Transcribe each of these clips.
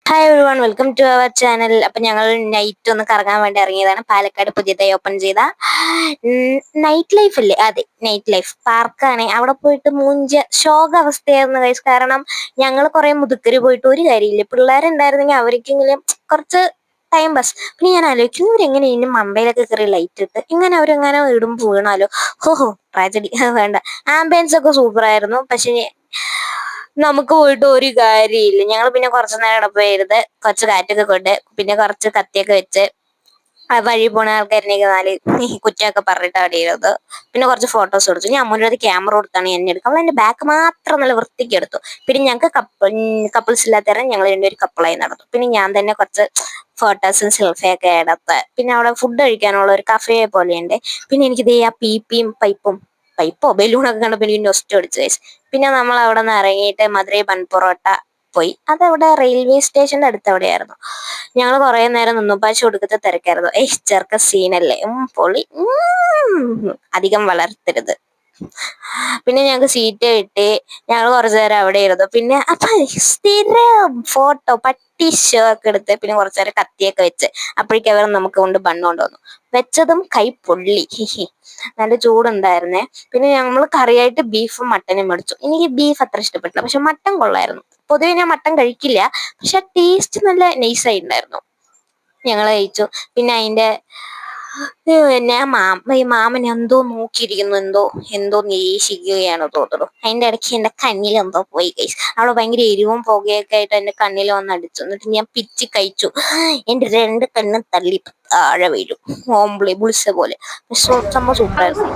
Hi everyone, welcome to our channel. അപ്പൊ ഞങ്ങൾ night ഒന്ന് കറങ്ങാൻ വേണ്ടി ഇറങ്ങിയതാണ്. പാലക്കാട് പുതിയതായി ഓപ്പൺ ചെയ്ത നൈറ്റ് ലൈഫ് അല്ലേ, അതെ നൈറ്റ് ലൈഫ് പാർക്കാണ്. അവിടെ പോയിട്ട് ശോക അവസ്ഥയായിരുന്നു ഗൈസ്. കാരണം ഞങ്ങൾ കുറെ മുതുക്കര് പോയിട്ട് ഒരു കാര്യമില്ല. പിള്ളേരുണ്ടായിരുന്നെങ്കിൽ അവർക്കെങ്കിലും കുറച്ച് ടൈം പാസ്. പിന്നെ ഞാൻ ആലോചിക്കുന്നു, ഇവരെങ്ങനെ ഇനി മണ്ടയിലൊക്കെ കയറി ലൈറ്റ് ഇട്ട് ഇങ്ങനെ അവരെങ്ങനെ ഇടുമ്പോൾ വീണാലോ. ഹോഹോ ട്രാജഡി. വേണ്ട. ആംബിയൻസ് ഒക്കെ സൂപ്പർ ആയിരുന്നു. പക്ഷെ നമുക്ക് പോയിട്ട് ഒരു കാര്യമില്ല. ഞങ്ങൾ പിന്നെ കുറച്ചു നേരം അവിടെ പോയിരുന്ന് കുറച്ച് കാറ്റൊക്കെ കൊണ്ട്, പിന്നെ കുറച്ച് കത്തിയൊക്കെ വെച്ച് വഴി പോണ ആൾക്കാരിനെയൊക്കെ നാല് കുറ്റമൊക്കെ പറഞ്ഞിട്ട് അവിടെ ഇരുന്നത്. പിന്നെ കുറച്ച് ഫോട്ടോസ് എടുത്തു. ഞാൻ അമ്മൂൻ്റെ അടുത്ത് ക്യാമറ കൊടുത്താണ് എന്നെ എടുക്കുക. അവൾ എൻ്റെ ബാക്ക് മാത്രം നല്ല വൃത്തിക്ക് എടുത്തു. പിന്നെ ഞങ്ങൾക്ക് കപ്പിൾസ് ഇല്ലാത്ത കാരണം ഞങ്ങൾ രണ്ടുപേരും കപ്പിളായി നടന്നു. പിന്നെ ഞാൻ തന്നെ കുറച്ച് ഫോട്ടോസും സെൽഫിയൊക്കെ എടുത്ത്, പിന്നെ അവിടെ ഫുഡ് കഴിക്കാനുള്ള ഒരു കഫേ പോലെയുണ്ട്. പിന്നെ എനിക്ക് ദേ ആ പീപ്പിയും പൈപ്പോ ബലൂണൊക്കെ കണ്ടപ്പോൾ എനിക്ക് നൊസ്റ്റു അടിച്ചു ഗൈസ്. പിന്നെ നമ്മൾ അവിടെ നിന്ന് ഇറങ്ങിയിട്ട് മധുരൈ ബൺ പൊറോട്ട പോയി. അതവിടെ റെയിൽവേ സ്റ്റേഷന്റെ അടുത്ത് എവിടെയായിരുന്നു. ഞങ്ങൾ കുറെ നേരം നിന്നു. പക്ഷെ ഒടുക്കത്തെ തിരക്കായിരുന്നു. ചെറുക്ക സീനല്ലേ, പൊളി. അധികം വളർത്തരുത്. പിന്നെ ഞങ്ങൾക്ക് സീറ്റ് കിട്ടി. ഞങ്ങൾ കുറച്ചു നേരം അവിടെ ഇരുന്നു. പിന്നെ അപ്പൊ സ്ഥിരം ഫോട്ടോ പട്ടി ഷോ ഒക്കെ എടുത്ത്, പിന്നെ കുറച്ചു നേരം കത്തിയൊക്കെ വെച്ച്. അപ്പോഴേക്കും അവർ നമുക്ക് കൊണ്ട് ബണ്ണ് കൊണ്ടുവന്നു. വെച്ചതും കൈ പൊള്ളി. നല്ല ചൂടുണ്ടായിരുന്നേ. പിന്നെ ഞങ്ങൾ കറിയായിട്ട് ബീഫും മട്ടനും മേടിച്ചു. എനിക്ക് ബീഫ് അത്ര ഇഷ്ടപ്പെട്ടില്ല, പക്ഷെ മട്ടൻ കൊള്ളായിരുന്നു. പൊതുവെ ഞാൻ മട്ടൻ കഴിക്കില്ല, പക്ഷെ ടേസ്റ്റ് നല്ല നൈസായി ഉണ്ടായിരുന്നു. ഞങ്ങൾ കഴിച്ചു. പിന്നെ അതിന്റെ ഈ മാമൻ എന്തോ നോക്കിയിരിക്കുന്നു, എന്തോ നിരീക്ഷിക്കുകയാണ് തോന്നുന്നു. അതിന്റെ ഇടയ്ക്ക് എന്റെ കണ്ണിൽ എന്തോ പോയി ഗൈസ്. അവിടെ ഭയങ്കര എരിവും പുകയൊക്കെ ആയിട്ട് എന്റെ കണ്ണിൽ വന്ന് അടിച്ചു. എന്നിട്ട് ഞാൻ പിച്ചി കഴിച്ചു. എന്റെ രണ്ട് കണ്ണും തള്ളി താഴെ വീഴും, ഓംബ്ലി ബുൾസ പോലെ. സംഭവം സൂപ്പറായിരുന്നു.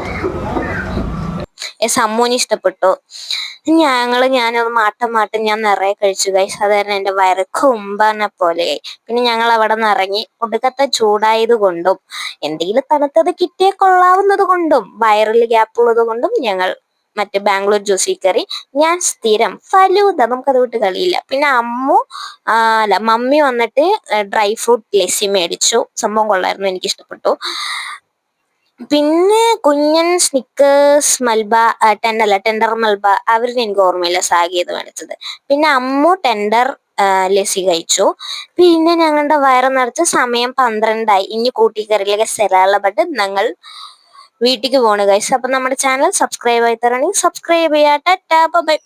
അമ്മൂന് ഇഷ്ടപ്പെട്ടു. ഞാനത് മാട്ടം ഞാൻ നിറയെ കഴിച്ചു ഗൈസ്. അത് കാരണം എന്റെ വയറ് കുമ്പനെ പോലെയായി. പിന്നെ ഞങ്ങൾ അവിടെ നിന്ന് ഇറങ്ങി. ഒടുക്കത്തെ ചൂടായത് കൊണ്ടും എന്തെങ്കിലും തണുത്തത് കിട്ടിയേ കൊള്ളാവുന്നത് കൊണ്ടും വയറിൽ ഗ്യാപ്പുള്ളത് കൊണ്ടും ഞങ്ങൾ മറ്റേ ബാംഗ്ലൂർ ജ്യൂസിൽ കയറി. ഞാൻ സ്ഥിരം ഫലൂദ, നമുക്കത് വിട്ട് കളിയില്ല. പിന്നെ മമ്മി വന്നിട്ട് ഡ്രൈ ഫ്രൂട്ട് ലസ്സി മേടിച്ചു. സംഭവം കൊള്ളായിരുന്നു, എനിക്കിഷ്ടപ്പെട്ടു. പിന്നെ കുഞ്ഞൻ സ്നിക്കേഴ്സ് ടെൻഡർ മൽബ അവരുടെ എനിക്ക് ഓർമ്മയില്ല സാഗിയത് മേടിച്ചത്. പിന്നെ അമ്മു ടെൻഡർ ലസ്സി കഴിച്ചു. പിന്നെ ഞങ്ങളുടെ വയറ് നിറച്ച് സമയം 12 ഇനി കൂട്ടിക്കറിയിലേക്ക് സ്ഥലമുള്ളപ്പെട്ട് ഞങ്ങൾ വീട്ടിലേക്ക് പോണു ഗൈസ്. അപ്പൊ നമ്മുടെ ചാനൽ സബ്സ്ക്രൈബ് ആയി തരണമെങ്കിൽ സബ്സ്ക്രൈബ് ചെയ്യാം. Tata bye.